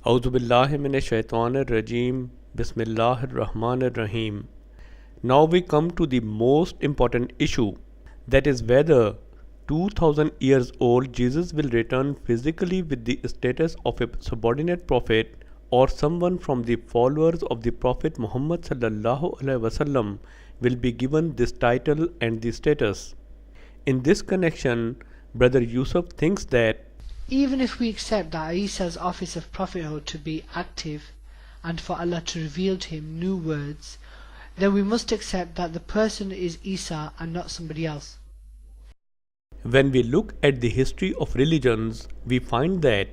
Auzubillahiminashaitanirrajim. Bismillahirrahmanirrahim. Now we come to the most important issue, that is whether 2000 years old Jesus will return physically with the status of a subordinate prophet, or someone from the followers of the Prophet Muhammad sallallahu alaihi wasallam will be given this title and the status. In this connection, Brother Yusuf thinks that Even if we accept that Isa's office of prophethood to be active and for Allah to reveal to him new words, then we must accept that the person is Isa and not somebody else. when we look at the history of religions, we find that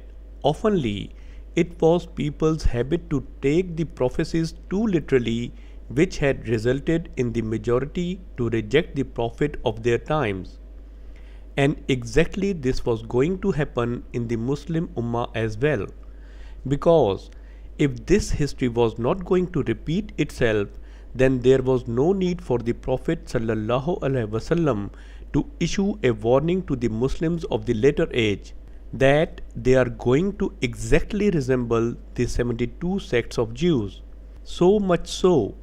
oftenly it was people's habit to take the prophecies too literally, which had resulted in the majority to reject the prophet of their times. And exactly this was going to happen in the Muslim Ummah as well. Because if this history was not going to repeat itself, then there was no need for the Prophet sallallahu alaihi wasallam to issue a warning to the Muslims of the later age that they are going to exactly resemble the 72 sects of Jews. So much so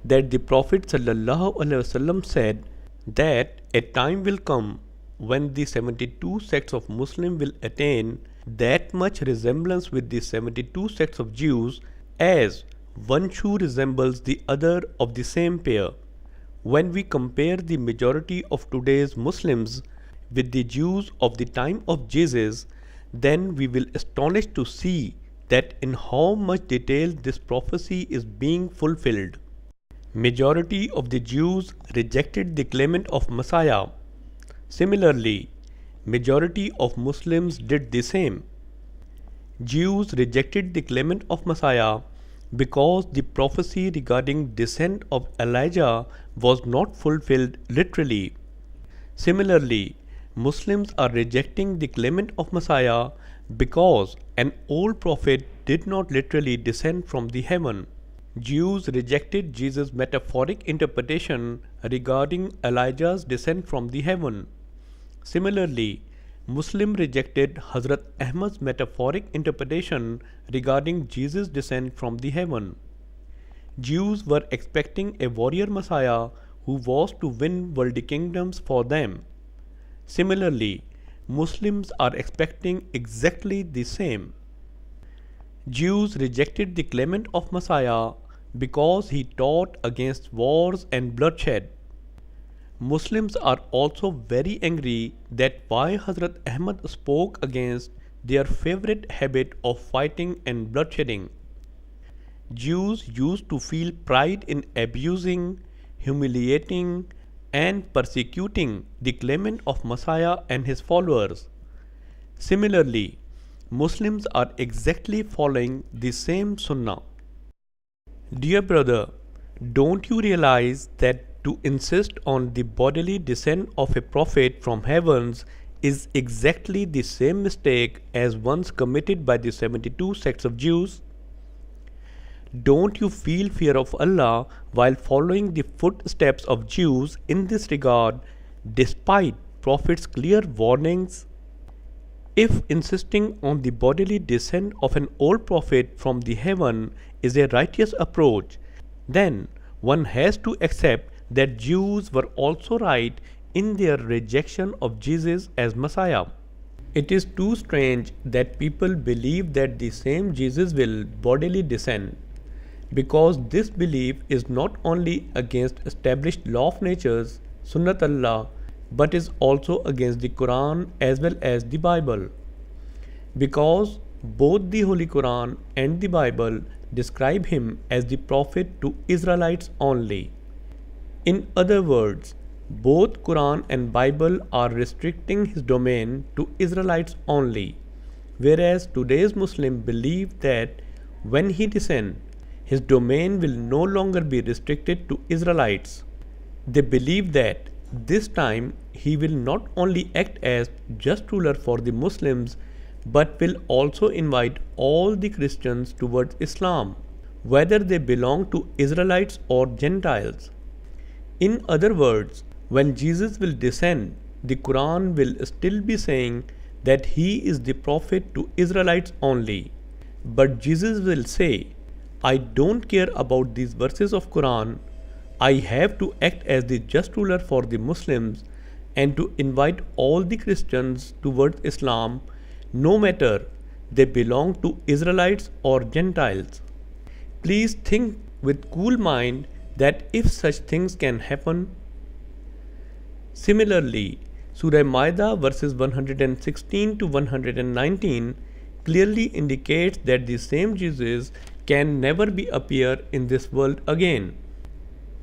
that the Prophet sallallahu alaihi wasallam said that a time will come when the 72 sects of Muslims will attain that much resemblance with the 72 sects of Jews as one shoe resembles the other of the same pair. When we compare the majority of today's Muslims with the Jews of the time of Jesus, then we will astonish to see that in how much detail this prophecy is being fulfilled. Majority of the Jews rejected the claimant of Messiah. Similarly, majority of Muslims did the same. Jews rejected the claimant of Messiah because the prophecy regarding descent of Elijah was not fulfilled literally. Similarly, Muslims are rejecting the claimant of Messiah because an old prophet did not literally descend from the heaven. Jews rejected Jesus' metaphoric interpretation regarding Elijah's descent from the heaven. Similarly, Muslims rejected Hazrat Ahmad's metaphoric interpretation regarding Jesus' descent from the heaven. Jews were expecting a warrior Messiah who was to win worldly kingdoms for them. Similarly, Muslims are expecting exactly the same. Jews rejected the claimant of Messiah because he taught against wars and bloodshed. Muslims are also very angry that why Hazrat Ahmad spoke against their favorite habit of fighting and bloodshedding. Jews used to feel pride in abusing, humiliating, and persecuting the claimant of Messiah and his followers. Similarly, Muslims are exactly following the same Sunnah. Dear brother, don't you realize that to insist on the bodily descent of a prophet from heavens is exactly the same mistake as ones committed by the 72 sects of Jews? Don't you feel fear of Allah while following the footsteps of Jews in this regard, despite Prophet's clear warnings? If insisting on the bodily descent of an old prophet from the heaven is a righteous approach, then one has to accept that Jews were also right in their rejection of Jesus as Messiah. It is too strange that people believe that the same Jesus will bodily descend, because this belief is not only against established law of natures, Sunnat Allah, but is also against the Quran as well as the Bible. Because both the Holy Quran and the Bible describe him as the prophet to Israelites only. In other words, both Quran and Bible are restricting his domain to Israelites only, whereas today's Muslims believe that when he descends, his domain will no longer be restricted to Israelites. They believe that this time he will not only act as just ruler for the Muslims, but will also invite all the Christians towards Islam, whether they belong to Israelites or Gentiles. In other words, when Jesus will descend, the Quran will still be saying that he is the prophet to Israelites only. But Jesus will say, I don't care about these verses of Quran. I have to act as the just ruler for the Muslims and to invite all the Christians towards Islam, no matter they belong to Israelites or Gentiles. Please think with cool mind that if such things can happen. Similarly, Surah Maida verses 116 to 119 clearly indicates that the same Jesus can never be appear in this world again.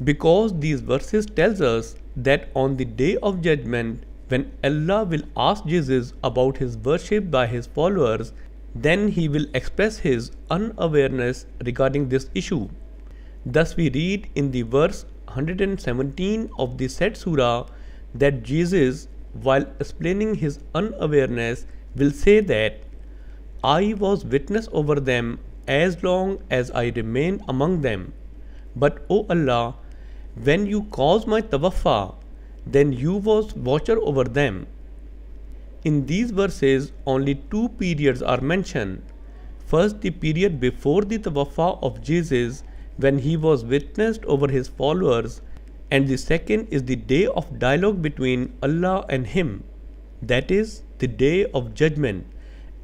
Because these verses tells us that on the day of judgment, when Allah will ask Jesus about his worship by his followers, then he will express his unawareness regarding this issue. Thus we read in the verse 117 of the said surah that Jesus, while explaining his unawareness, will say that I was witness over them as long as I remain among them. But O Allah, when you cause my tawaffa, then you was watcher over them. In these verses, only two periods are mentioned. First, the period before the tawaffa of Jesus, when he was witnessed over his followers, and the second is the day of dialogue between Allah and him, that is, the day of judgment,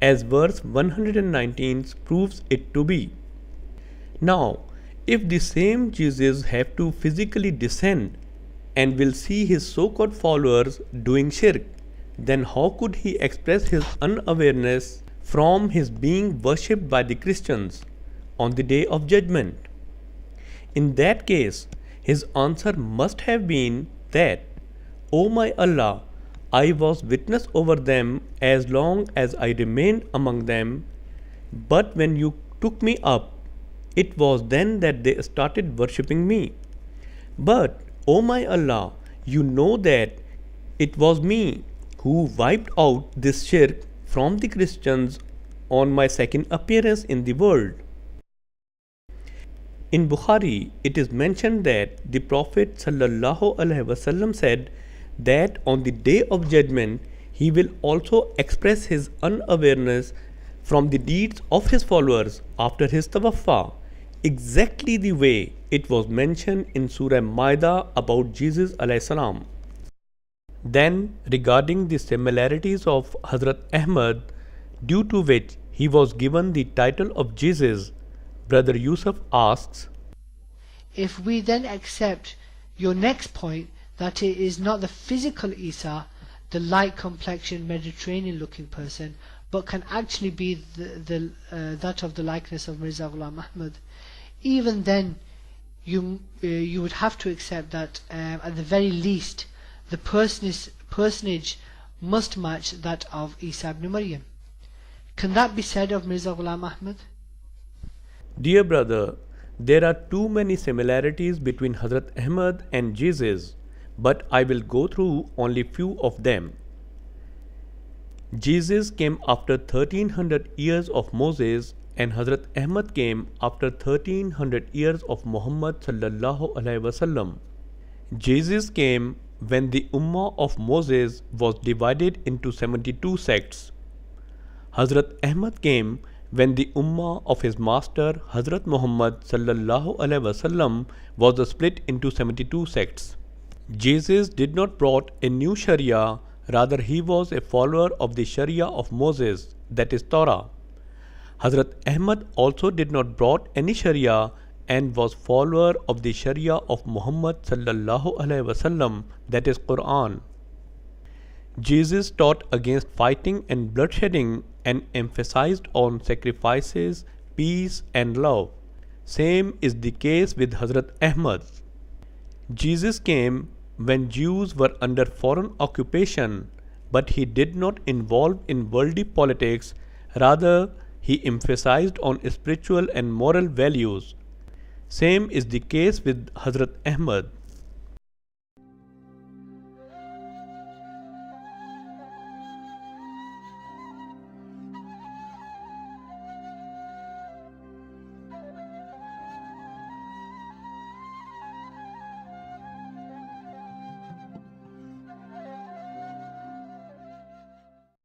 as verse 119 proves it to be. Now, if the same Jesus have to physically descend and will see his so-called followers doing shirk, then how could he express his unawareness from his being worshipped by the Christians on the day of judgment? In that case, his answer must have been that, O my Allah, I was witness over them as long as I remained among them, but when you took me up, it was then that they started worshipping me. But, O my Allah, you know that it was me who wiped out this shirk from the Christians on my second appearance in the world. In Bukhari, it is mentioned that the Prophet ﷺ said that on the day of judgment, he will also express his unawareness from the deeds of his followers after his tawaffa, exactly the way it was mentioned in Surah Maida about Jesus ﷺ. Then, regarding the similarities of Hazrat Ahmad, due to which he was given the title of Jesus, Brother Yusuf asks, If we then accept your next point, that it is not the physical Isa, the light complexioned Mediterranean looking person, but can actually be that of the likeness of Mirza Ghulam Ahmad, even then you would have to accept that at the very least the personage must match that of Isa ibn Maryam. Can that be said of Mirza Ghulam Ahmad? Dear brother, there are too many similarities between Hazrat Ahmad and Jesus, but I will go through only few of them. Jesus came after 1300 years of Moses, and Hazrat Ahmad came after 1300 years of Muhammad sallallahu alaihi wasallam. Jesus came when the Ummah of Moses was divided into 72 sects. Hazrat Ahmad came when the Ummah of his master Hazrat Muhammad sallallahu alaihi wasallam was split into 72 sects. Jesus did not brought a new Sharia, rather he was a follower of the Sharia of Moses, that is Torah. Hazrat Ahmad also did not brought any Sharia and was follower of the Sharia of Muhammad sallallahu alaihi wasallam, that is Quran. Jesus taught against fighting and bloodshedding and emphasized on sacrifices, peace and love. Same is the case with Hazrat Ahmad. Jesus came when Jews were under foreign occupation, but he did not involve in worldly politics, rather he emphasized on spiritual and moral values. Same is the case with Hazrat Ahmad.